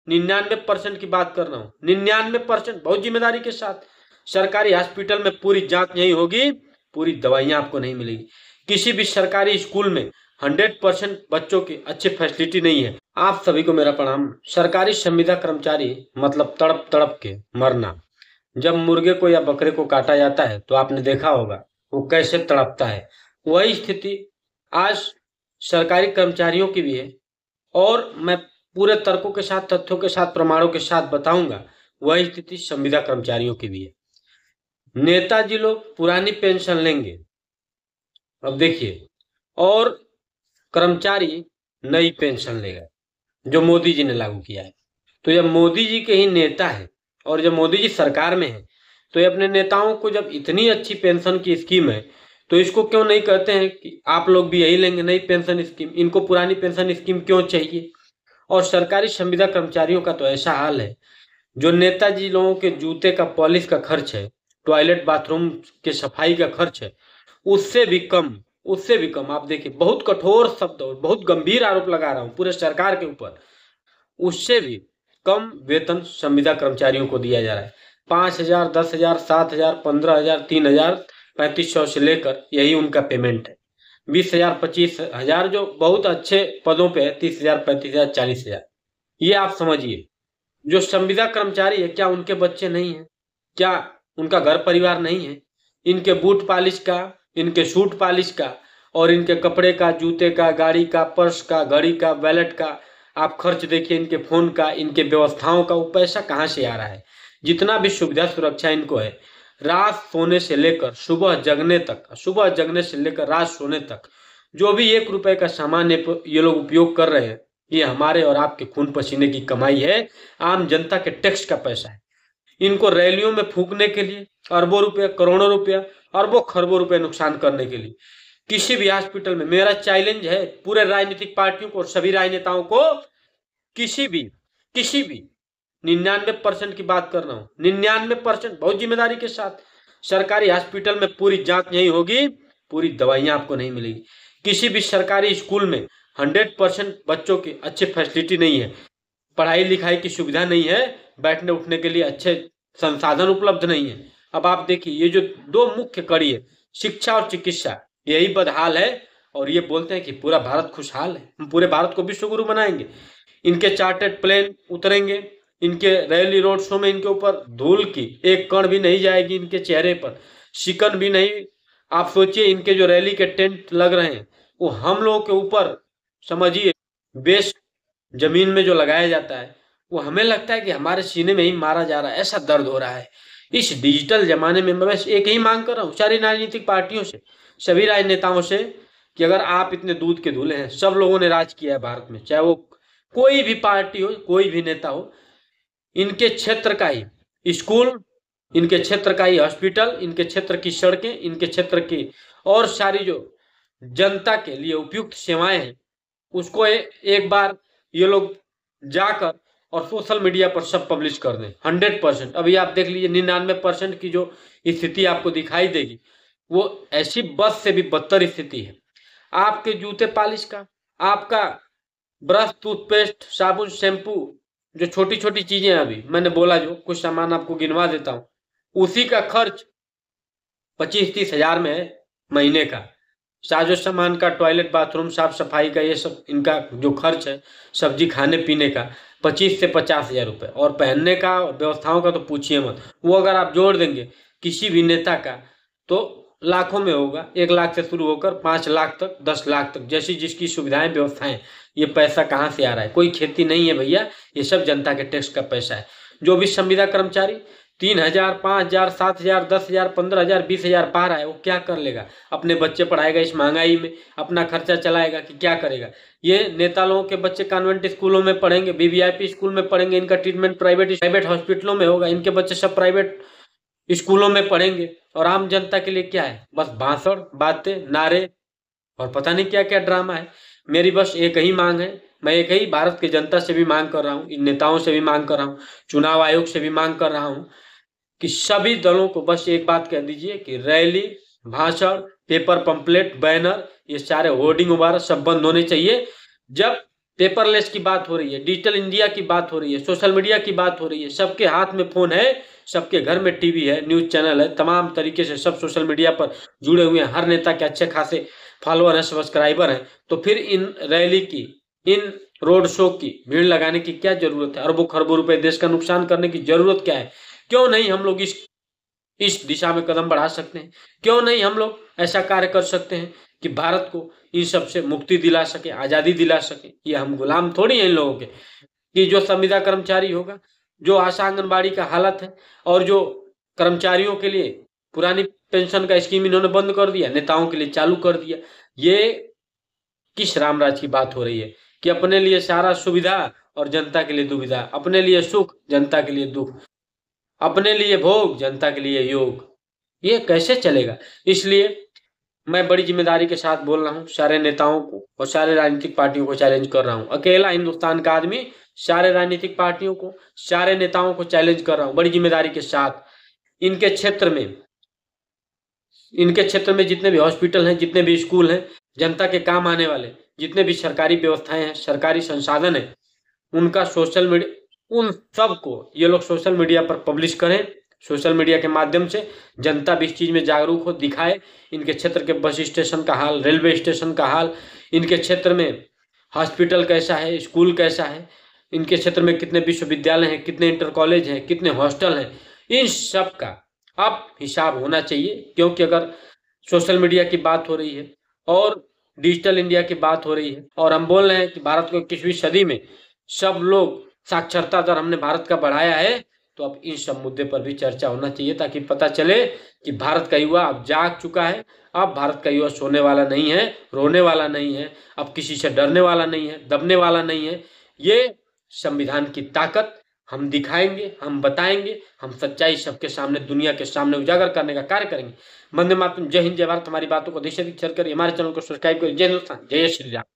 99% की बात कर रहा हूँ, 99% बहुत जिम्मेदारी के साथ। सरकारी हॉस्पिटल में पूरी जांच नहीं होगी, पूरी दवाइयां आपको नहीं मिलेगी। किसी भी सरकारी स्कूल में 100% बच्चों की अच्छी फैसिलिटी नहीं है। आप सभी को मेरा प्रणाम। सरकारी संविदा कर्मचारी मतलब तड़प तड़प के मरना। जब मुर्गे को या बकरे को काटा जाता है तो आपने देखा होगा वो कैसे तड़पता है। वही स्थिति आज सरकारी कर्मचारियों की भी है, और मैं पूरे तर्कों के साथ, तथ्यों के साथ, प्रमाणों के साथ बताऊंगा। वही स्थिति संविदा कर्मचारियों की भी है। नेताजी लोग पुरानी पेंशन लेंगे, अब देखिए, और कर्मचारी नई पेंशन लेगा जो मोदी जी ने लागू किया है। तो जब मोदी जी के ही नेता है और जब मोदी जी सरकार में है, तो ये अपने नेताओं को जब इतनी अच्छी पेंशन की स्कीम है, तो इसको क्यों नहीं कहते हैं कि आप लोग भी यही लेंगे, नई पेंशन स्कीम। इनको पुरानी पेंशन स्कीम क्यों चाहिए? और सरकारी संविदा कर्मचारियों का तो ऐसा हाल है, जो नेताजी लोगों के जूते का पॉलिश का खर्च है, टॉयलेट बाथरूम के सफाई का खर्च है, उससे भी कम, उससे भी कम। आप देखिए, बहुत कठोर शब्द और बहुत गंभीर आरोप लगा रहा हूं पूरे सरकार के ऊपर, उससे भी कम वेतन संविदा कर्मचारियों को दिया जा रहा है। 5,000, 10,000, 7,000, 15,000, 3,000, 3,500 से लेकर यही उनका पेमेंट है। 20,000, 25,000 जो बहुत अच्छे पदों पे है, 30,000, 35,000, 40,000। ये आप समझिए, जो संविदा कर्मचारी है, क्या उनके बच्चे नहीं हैं? क्या उनका घर परिवार नहीं है? इनके बूट पॉलिश का, इनके सूट पॉलिश का, और इनके कपड़े का, जूते का, गाड़ी का, पर्स का, घड़ी का, वैलेट का आप खर्च देखिए, इनके फोन का, इनके व्यवस्थाओं का, वो पैसा कहाँ से आ रहा है? जितना भी सुविधा सुरक्षा इनको है, रात सोने से लेकर सुबह जगने तक, सुबह जगने से लेकर रात सोने तक, जो भी 1 रुपए का सामान ये लोग उपयोग कर रहे हैं, ये हमारे और आपके खून पसीने की कमाई है, आम जनता के टैक्स का पैसा है। इनको रैलियों में फूंकने के लिए अरबों रुपए, करोड़ों रुपया, अरबों खरबों रुपए नुकसान करने के लिए किसी भी हॉस्पिटल में, मेरा चैलेंज है पूरे राजनीतिक पार्टियों को और सभी राजनेताओं को, किसी भी 99% की बात कर रहा हूं, 99% बहुत जिम्मेदारी के साथ। सरकारी हॉस्पिटल में पूरी जांच नहीं होगी, पूरी दवाइयां आपको नहीं मिलेगी। किसी भी सरकारी स्कूल में 100% बच्चों की अच्छी फैसिलिटी नहीं है, पढ़ाई लिखाई की सुविधा नहीं है, बैठने उठने के लिए अच्छे संसाधन उपलब्ध नहीं है। अब आप देखिए, ये जो दो मुख्य कड़ी है, शिक्षा और चिकित्सा, यही बदहाल है। और ये बोलते हैं कि पूरा भारत खुशहाल है, हम पूरे भारत को विश्व गुरु बनाएंगे। इनके चार्टर्ड प्लेन उतरेंगे, इनके रैली रोड शो में इनके ऊपर धूल की एक कण भी नहीं जाएगी, इनके चेहरे पर शिकन भी नहीं। आप सोचिए, इनके जो रैली के टेंट लग रहे हैं, वो हम लोगों के ऊपर, समझिए, बेस जमीन में जो लगाया जाता है, वो हमें लगता है कि हमारे सीने में ही मारा जा रहा है, ऐसा दर्द हो रहा है। इस डिजिटल जमाने में मैं बस एक ही मांग कर रहा हूँ सारी राजनीतिक पार्टियों से, सभी राजनेताओं से, कि अगर आप इतने दूध के धुले हैं, सब लोगों ने राज किया है भारत में, चाहे वो कोई भी पार्टी हो, कोई भी नेता हो, इनके क्षेत्र का ही स्कूल, इनके क्षेत्र का ही हॉस्पिटल, इनके क्षेत्र की सड़कें, इनके क्षेत्र की और सारी जो जनता के लिए उपयुक्त सेवाएं हैं, उसको एक बार ये लोग जाकर और सोशल मीडिया पर सब पब्लिश कर दें। 100%। अभी आप देख लीजिए, 99% की जो स्थिति आपको दिखाई देगी, वो ऐसी बस से भी बदतर स्थिति है। आपके जूते पॉलिश का, आपका ब्रश, टूथपेस्ट, साबुन, शैम्पू, जो छोटी छोटी चीजें अभी मैंने बोला, जो कुछ सामान आपको गिनवा देता हूँ, उसी का खर्च 25-30 हजार में है महीने का। साजो सामान का, टॉयलेट बाथरूम, साफ सफाई का, ये सब इनका जो खर्च है, सब्जी खाने पीने का, 25 से 50 हजार रुपये। और पहनने का, व्यवस्थाओं का तो पूछिए मत। वो अगर आप जोड़ देंगे किसी भी नेता का, तो लाखों में होगा। 1 लाख से शुरू होकर 5 लाख तक, 10 लाख तक, जैसी जिसकी सुविधाएं, व्यवस्थाएं। ये पैसा कहाँ से आ रहा है? कोई खेती नहीं है भैया, ये सब जनता के टैक्स का पैसा है। जो भी संविदा कर्मचारी 3,000, 5,000, 7,000, 10,000, 15,000, 20,000 पा रहा है, वो क्या कर लेगा? अपने बच्चे पढ़ाएगा इस महंगाई में, अपना खर्चा चलाएगा कि क्या करेगा? ये नेता लोगों के बच्चे कॉन्वेंट स्कूलों में पढ़ेंगे, वीवीआईपी स्कूल में पढ़ेंगे, इनका ट्रीटमेंट प्राइवेट हॉस्पिटलों में होगा, इनके बच्चे सब प्राइवेट स्कूलों में पढ़ेंगे। और आम जनता के लिए क्या है? बस भाषण, बातें, नारे, और पता नहीं क्या क्या ड्रामा है। मेरी बस एक ही मांग है, मैं एक ही भारत की जनता से भी मांग कर रहा हूँ, इन नेताओं से भी मांग कर रहा हूँ, चुनाव आयोग से भी मांग कर रहा हूँ, कि सभी दलों को बस एक बात कह दीजिए कि रैली, भाषण, पेपर पंपलेट, बैनर, ये सारे होर्डिंग वगैरह सब बंद होने चाहिए। जब पेपरलेस की बात हो रही है, डिजिटल इंडिया की बात हो रही है, सोशल मीडिया की बात हो रही है। सबके हाथ में फोन है, सबके घर में टीवी है, न्यूज चैनल है, तमाम तरीके से सब सोशल मीडिया पर जुड़े हुए हैं। हर नेता के अच्छे खासे फॉलोअर हैं, सब्सक्राइबर हैं। तो फिर इन रैली की, इन रोड शो की भीड़ लगाने की क्या जरूरत है? अरबों खरबों रुपए देश का नुकसान करने की जरूरत क्या है? क्यों नहीं हम लोग इस दिशा में कदम बढ़ा सकते हैं? क्यों नहीं हम लोग ऐसा कार्य कर सकते हैं कि भारत को इन सब से मुक्ति दिला सके, आजादी दिला सके? ये हम गुलाम थोड़ी हैं इन लोगों के, कि जो संविदा कर्मचारी होगा, जो आशा आंगनबाड़ी का हालत है, और जो कर्मचारियों के लिए पुरानी पेंशन का स्कीम इन्होंने बंद कर दिया, नेताओं के लिए चालू कर दिया। ये किस रामराज की बात हो रही है कि अपने लिए सारा सुविधा और जनता के लिए दुविधा, अपने लिए सुख जनता के लिए दुख, अपने लिए भोग जनता के लिए योग? ये कैसे चलेगा? इसलिए मैं बड़ी जिम्मेदारी के साथ बोल रहा हूं, सारे नेताओं को और सारे राजनीतिक पार्टियों को चैलेंज कर रहा हूं। अकेला हिंदुस्तान का आदमी सारे राजनीतिक पार्टियों को, सारे नेताओं को चैलेंज कर रहा हूं बड़ी जिम्मेदारी के साथ। इनके क्षेत्र में जितने भी हॉस्पिटल हैं, जितने भी स्कूल हैं, जनता के काम आने वाले जितने भी सरकारी व्यवस्थाएं हैं, सरकारी संसाधन है, उनका सोशल मीडिया, उन सबको ये लोग सोशल मीडिया पर पब्लिश करें। सोशल मीडिया के माध्यम से जनता भी इस चीज में जागरूक हो, दिखाए इनके क्षेत्र के बस स्टेशन का हाल, रेलवे स्टेशन का हाल, इनके क्षेत्र में हॉस्पिटल कैसा है, स्कूल कैसा है, इनके क्षेत्र में कितने विश्वविद्यालय हैं, कितने इंटर कॉलेज हैं, कितने हॉस्टल हैं, इन सब का अब हिसाब होना चाहिए। क्योंकि अगर सोशल मीडिया की बात हो रही है और डिजिटल इंडिया की बात हो रही है, और हम बोल रहे हैं कि भारत को 21वीं सदी में सब लोग साक्षरता दर हमने भारत का बढ़ाया है, तो अब इन सब मुद्दे पर भी चर्चा होना चाहिए, ताकि पता चले कि भारत का युवा अब जाग चुका है। अब भारत का युवा सोने वाला नहीं है, रोने वाला नहीं है, अब किसी से डरने वाला नहीं है, दबने वाला नहीं है। ये संविधान की ताकत हम दिखाएंगे, हम बताएंगे, हम सच्चाई सबके सामने, दुनिया के सामने उजागर करने का कार्य करेंगे। वंदे मातरम। जय हिंद, जय भारत। हमारी बातों को देश शेयर करिए, हमारे चैनल को सब्सक्राइब करिए। जय हिंदुस्तान, जय श्री राम।